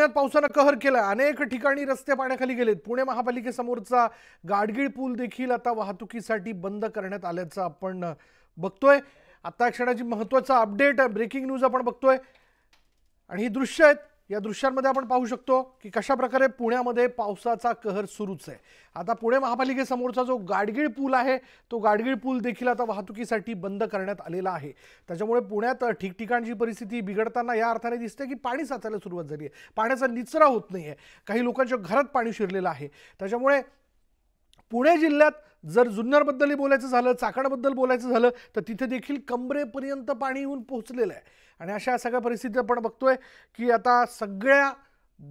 पुण्यात पावसानं कहर केला। अनेक ठिकाणी रस्ते पाण्याखाली गेलेत। पुणे महापालिकेसमोरचा गाडगीळ पूल देखील आता वाहतुकीसाठी बंद करण्यात आल्याचं आपण बघतोय। आता क्षणाची महत्त्वाचा अपडेट, ब्रेकिंग न्यूज आपण बघतोय आणि ही दृश्य आहेत। या दृश्यांमध्ये आपण पाहू शकतो की कशा प्रकारे पुण्यामध्ये पावसाचा कहर सुरूच आहे। आता पुणे महापालिकेसमोरचा जो गाडगीळ पूल आहे तो गाडगीळ पूल देखील आता वाहतुकीसाठी बंद करण्यात आलेला आहे। त्याच्यामुळे पुण्यात ठिकठिकाणची परिस्थिती बिघडताना या अर्थाने दिसते की पाणी साचायला सुरुवात झाली आहे। पाण्याचा निचरा होत नाहीये। काही लोकांच्या घरात पाणी शिरलेलं आहे। त्याच्यामुळे पुणे जिल्ह्यात जर जुन्नरबद्दल बोलायचं झालं, चाकणबद्दल बोलायचं झालं तर तिथे देखील कमरेपर्यंत पाणी येऊन पोहोचलेलं आहे। आणि अशा सगळ्या परिस्थिती आपण बघतोय की आता सगळ्या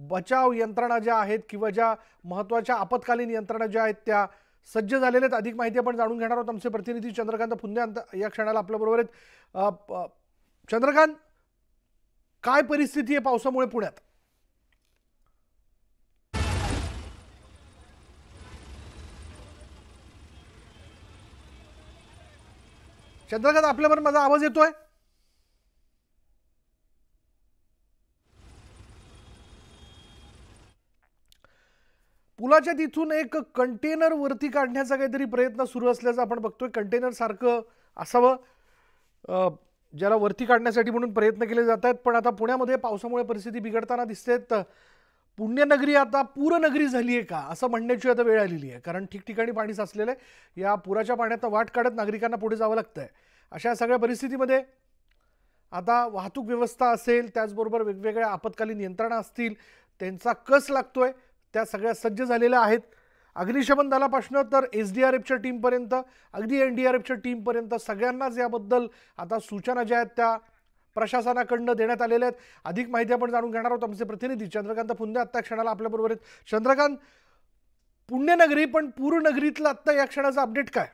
बचाव यंत्रणा ज्या आहेत किंवा ज्या महत्त्वाच्या आपत्कालीन यंत्रणा ज्या आहेत त्या सज्ज झालेल्या आहेत। अधिक माहिती आपण जाणून घेणार आहोत। आमचे प्रतिनिधी चंद्रकांत फुंदे या क्षणाला आपल्याबरोबर आहेत। चंद्रकांत, काय परिस्थिती आहे पावसामुळे पुण्यात? चंद्रकांत, आपल्याबरोबर माझा आवाज येतोय? पुलाच्या तिथून एक कंटेनर वरती काढण्याचा काहीतरी प्रयत्न सुरू असल्याचं आपण बघतोय। कंटेनर सारखं असावं ज्याला वरती काढण्यासाठी म्हणून प्रयत्न केले जात आहेत। पण आता पुण्यामध्ये पावसामुळे परिस्थिती बिघडताना दिसते। पुण्यनगरी आता पूरनगरी झाली आहे का असं म्हणण्याची आता वेळ आलेली आहे। कारण ठिकठिकाणी पाणी साचलेलं आहे। या पुराच्या पाण्यात वाट काढत नागरिकांना पुढे जावं लागतंय। अशा सगळ्या परिस्थितीमध्ये आता वाहतूक व्यवस्था असेल, त्याचबरोबर वेगवेगळ्या आपत्कालीन यंत्रणा असतील, त्यांचा कस लागतोय। त्या सगळ्या सज्ज झालेल्या आहेत। अग्निशमन दलापासून तर SDRFच्या टीमपर्यंत, अगदी NDRFच्या टीमपर्यंत सगळ्यांनाच याबद्दल आता सूचना ज्या आहेत त्या प्रशासनाकडून देण्यात आलेल्या आहेत। अधिक माहिती आपण जाणून घेणार आहोत। आमचे प्रतिनिधी चंद्रकांत फुंदे आता क्षणाला आपल्याबरोबर आहेत। चंद्रकांत, पुण्यनगरी पण पूरनगरीतलं आता या क्षणाचं अपडेट काय?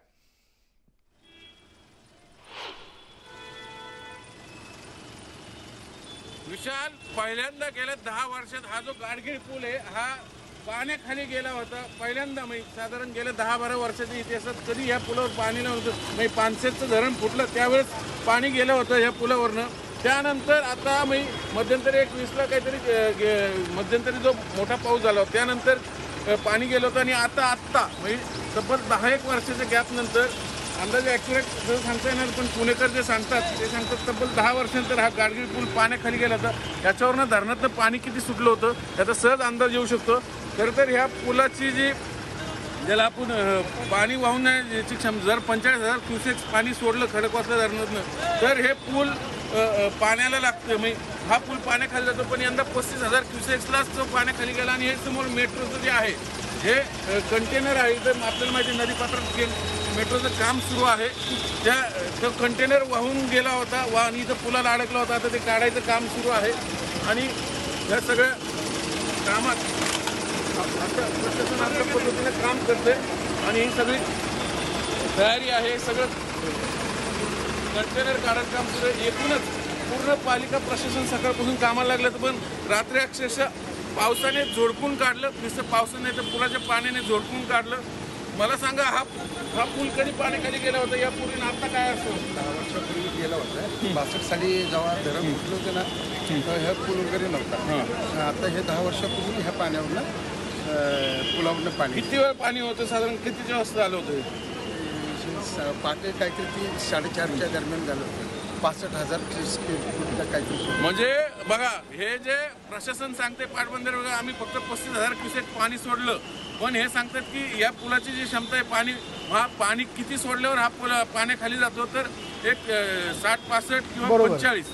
विशाल, पहिल्यांदा गेल्या 10 वर्षात हा जो गाडगीळ पूल आहे हा पाण्याखाली गेला होता। पहिल्यांदा साधारण गेल्या 10-12 वर्षाच्या इतिहासात कधी या पुलावर पाणी नव्हतं। पानशेतचं धरण फुटलं त्यावेळेस पाणी गेलं होतं या पुलावरनं। त्यानंतर आता मध्यंतरी 2020ला काहीतरी मध्यंतरी जो मोठा पाऊस झाला होता त्यानंतर पाणी गेलं होतं। आणि आता तब्बल 10-1 वर्षाच्या गॅप नंतर अंदाजे ॲक्युरेट जर सांगता येणार, पण पुणेकर जे सांगतात ते सांगतात तब्बल 10 वर्षांनंतर हा गाडगीळ पूल पाण्याखाली गेला होता। याच्यावरनं धरणातनं पाणी किती सुटलं होतं याचा सहज अंदाज येऊ शकतो। खरं तर ह्या पुलाची ज्याला आपण पाणी वाहून याची क्षमता जर 45,000 क्युसेक्स पाणी सोडलं खडकवासला धरणातनं तर हे पूल पाण्याला लागतं। हा पूल पाण्याखाली जातो। पण यंदा 35,000 क्युसेक्सलाच तो पाण्याखाली गेला। आणि हे समोर मेट्रोचं जे आहे हे कंटेनर आहे, तर आपल्याला माहिती नदीपात्रात मेट्रोचं काम सुरू आहे। तो कंटेनर वाहून गेला होता आणि इथं पुलाला अडकला होता। आता ते काढायचं काम सुरू आहे। आणि या सगळ्या कामात आता प्रशासन आपल्या पद्धतीने काम करते आणि ही सगळी तयारी आहे। सगळं कंटेनर काढायचं काम सुरू आहे। एकूणच पूर्ण पालिका प्रशासन सकाळपासून कामाला लागलं, पण रात्री अक्षरशः पावसाने झोडपून काढलं। नुसतं पावसाने तर पुराच्या पाण्याने झोडपून काढलं। मला सांगा, हा पूल कधी पाण्याखाली गेला होता यापूर्वी? आता काय असं 10 वर्षापूर्वी गेला होता। 62 साली जेव्हा धरण फुटलं होतं ना तर ह्या पूल वगैरे नव्हता। आता हे 10 वर्षापूर्वी ह्या पाण्यावरनं पुलावरनं पाणी किती वेळ पाणी होतं? साधारण कितीच्या वाजता आलं होतं? पाटे काहीतरी ती 4:30च्या दरम्यान झालं होतं। 65,000 फूट काहीतरी। म्हणजे बघा, हे जे प्रशासन सांगते पाटबंधारे वगैरे आम्ही फक्त 35,000 क्युसेक पाणी सोडलं, पण हे सांगतात की या पुलाची जी क्षमता आहे पाणी किती सोडल्यावर हा पूल पाण्याखाली जातो तर एक 60-65 किंवा 45।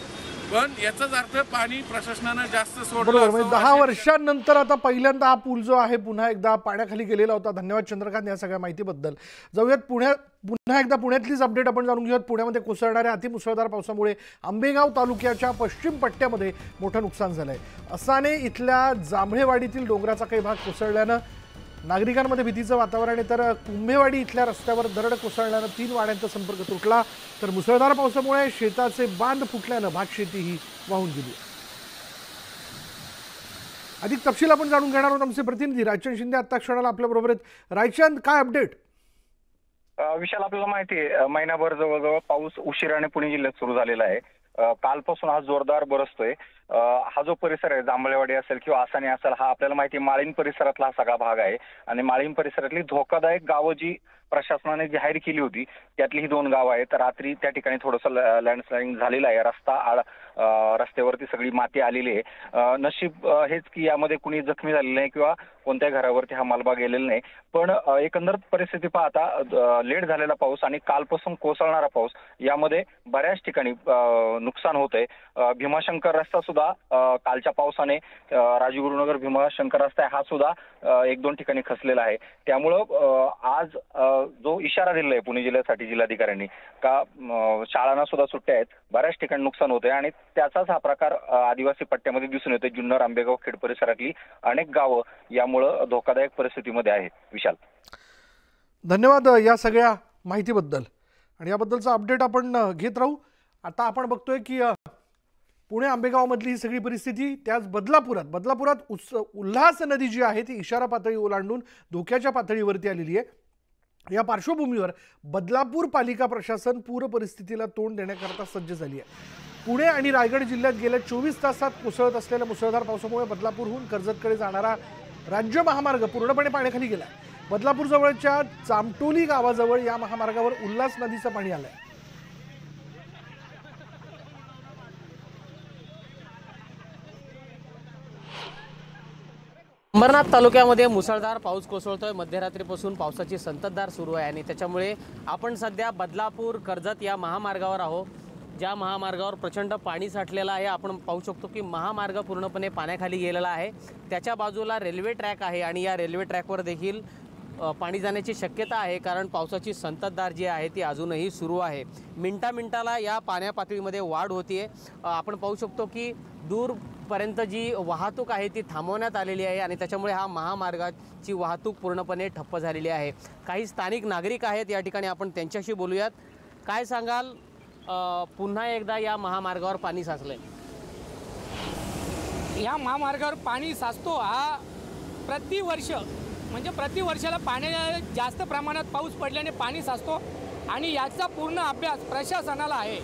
पण याचाच अर्थ पाणी प्रशासनानं जास्त सोडलं। म्हणजे 10 वर्षांनंतर आता पहिल्यांदा हा पूल जो आहे पुन्हा एकदा पाण्याखाली गेलेला होता। धन्यवाद चंद्रकांत या सगळ्या माहितीबद्दल। जाऊयात पुन्हा एकदा पुण्यातलीच अपडेट आपण जाणून घेऊयात। पुण्यामध्ये कोसळणाऱ्या अतिमुसळधार पावसामुळे आंबेगाव तालुक्याच्या पश्चिम पट्ट्यामध्ये मोठं नुकसान झालंय। असाने इथल्या जांभळेवाडीतील डोंगराचा काही भाग कोसळल्यानं नागरिकांमध्ये भीतीचं वातावरण आहे। तर कुंभेवाडी इथल्या रस्त्यावर दरड कोसळल्यानं 3 वाड्यांचा संपर्क तुटला। तर मुसळधार पावसामुळे शेताचे बांध फुटल्यानं भातशेतीही वाहून गेली। अधिक तपशील आपण जाणून घेणार आहोत। आमचे प्रतिनिधी रायचंद शिंदे आता क्षणाला आपल्याबरोबर आहेत। रायचंद, काय अपडेट? विशाल, आपल्याला माहिती आहे महिनाभर जवळजवळ पाऊस उशिराने पुणे जिल्ह्यात सुरू झालेला आहे। कालपासून हा जोरदार बरसतोय। हा जो परिसर आहे जांभळेवाडी असेल किंवा आसानी असेल, हा आपल्याला माहिती आहे माळीण परिसरातला हा सगळा भाग आहे आणि माळीण परिसरातली धोकादायक गावं जी प्रशासनाने जाहीर केली होती त्यातली ही 2 गावं आहेत. रात्री त्या ठिकाणी थोडंसं लँडस्लाइडिंग झालेलं आहे. रस्त्यावरती सगळी माती आलेली आहे. नशीब हेच की यामध्ये कुणी जखमी झालेलं नाही किंवा कोणत्या घरावरती हा मलबा गेलेला नाही. पण एकंदर परिस्थिती पाहता लेट झालेला पाऊस आणि कालपासून कोसळणारा पाऊस यामध्ये बऱ्याच ठिकाणी नुकसान होतंय. भीमाशंकर रस्ता सुद्धा कालच्या पावसाने राजगुरुनगर भीमाशंकर रस्ता आहे हा सुद्धा 1-2 ठिकाणी खचलेला आहे. त्यामुळं आज जो इशारा दिलेला आहे पुणे जिल्ह्यासाठी जिल्हाधिकाऱ्यांनी का शाळांना सुद्धा सुट्ट्या आहेत, बऱ्याच ठिकाणी नुकसान होतंय आणि त्याचाच हा प्रकार आदिवासी पट्ट्यामध्ये दिसून येतोय. जुन्नर, आंबेगाव, खेड परिसरातली अनेक गावं यामुळं धोकादायक परिस्थितीमध्ये आहेत. विशाल, धन्यवाद या सगळ्या माहितीबद्दल आणि याबद्दलचा अपडेट आपण घेत राहू. आता आपण बघतोय की पुणे आंबेगावमधली ही सगळी परिस्थिती. त्याच बदलापुरात उल्हास नदी जी आहे ती इशारा पातळी ओलांडून धोक्याच्या पातळीवरती आलेली आहे. या पार्श्वभूमीवर बदलापूर पालिका प्रशासन पूर परिस्थितीला तोंड देण्याकरता सज्ज झाली आहे. पुणे आणि रायगड जिल्ह्यात गेल्या 24 तासात कोसळत असलेल्या मुसळधार पावसामुळे बदलापूरहून कर्जतकडे जाणारा राज्य महामार्ग पूर्णपणे पाण्याखाली गेला. बदलापूर जवळच्या चामटोली गावाजवळ या महामार्गावर उल्हास नदीचं पाणी आलंय. अंबरनाथ तालुक्यामध्ये मुसळधार पाऊस कोसळतोय. मध्यरात्रीपासून पावसाची संततधार सुरू आहे आणि त्याच्यामुळे आपण सध्या बदलापूर कर्जत या महामार्गावर आहोत, ज्या महामार्गावर प्रचंड पाणी साठलेलं आहे. आपण पाहू शकतो की महामार्ग पूर्णपणे पाण्याखाली गेलेला आहे. त्याच्या बाजूला रेल्वे ट्रॅक आहे आणि या रेल्वे ट्रॅकवर देखील पाणी जाण्याची शक्यता आहे, कारण पावसाची संततधार जी आहे ती अजूनही सुरू आहे. मिनिटाला या पाण्या पातळीमध्ये वाढ होतीये. आपण पाहू शकतो की दूरपर्यंत जी वाहतूक आहे ती थांबवण्यात आलेली आहे आणि त्याच्यामुळे हा महामार्गाची वाहतूक पूर्णपणे ठप्प झालेली आहे. काही स्थानिक नागरिक आहेत या ठिकाणी, आपण त्यांच्याशी बोलूयात. काय सांगाल, पुन्हा एकदा या महामार्गावर पाणी साचलंय? या महामार्गावर पाणी साचतो हा प्रति वर्षाला पाण्या जास्त प्रमाणात पाऊस पडल्याने पाणी साचतो आणि याचा पूर्ण अभ्यास प्रशासनाला आहे.